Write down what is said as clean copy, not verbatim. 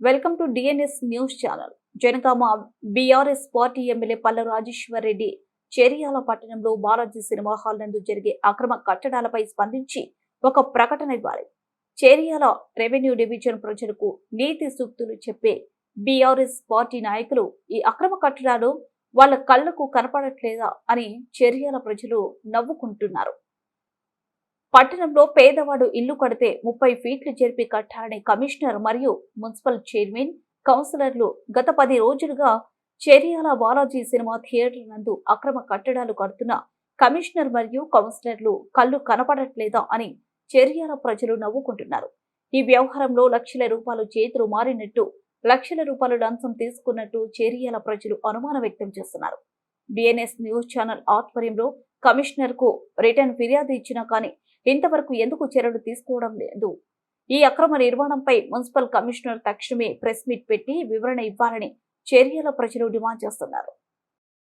Welcome to DNS news channel. Jangaon BRS party MLA Palla Rajeshwar Reddy Cheriyal పట్టణంలో Balaji cinema hall నందు జరిగే అక్రమ కట్టడాలపై స్పందించి ఒక ప్రకటన ఇవ్వాలి. చేరియాల రెవెన్యూ డివిజన్ ప్రజలకు నీతి సూక్తులు చెప్పే బీఆర్ఎస్ పార్టీ నాయకులు ఈ అక్రమ కట్టడాలు వాళ్ళ కళ్లకు కనపడట్లేదా అని చేరియాల ప్రజలు నవ్వుకుంటున్నారు. పట్టణంలో పేదవాడు ఇల్లు కడితే 30 ఫీట్లు జరిపి కట్టాలని కమిషనర్ మరియు మున్సిపల్ చైర్మన్, కౌన్సిలర్లు గత 10 రోజులుగా చేరియాల బాలాజీ సినిమా థియేటర్ నందు అక్రమ కట్టడాలు కడుతున్న కమిషనర్ మరియు కౌన్సిలర్లు కళ్ళు కనపడట్లేదా అని చేరియాల ప్రజలు నవ్వుకుంటున్నారు. ఈ వ్యవహారంలో లక్షల రూపాయలు చేతులు మారినట్టు, లక్షల రూపాయలు లంచం తీసుకున్నట్టు చేరియాల ప్రజలు అనుమానం వ్యక్తం చేస్తున్నారు. డిఎన్ఎస్ న్యూస్ ఛానల్ ఆధ్వర్యంలో కమిషనర్ కు రిటర్న్ ఫిర్యాదు ఇచ్చినా కానీ ఇంతవరకు ఎందుకు చర్యలు తీసుకోవడం లేదు? ఈ అక్రమ నిర్మాణంపై మున్సిపల్ కమిషనర్ తక్షణమే ప్రెస్ మీట్ పెట్టి వివరణ ఇవ్వాలని చేరియాల ప్రజలు డిమాండ్ చేస్తున్నారు.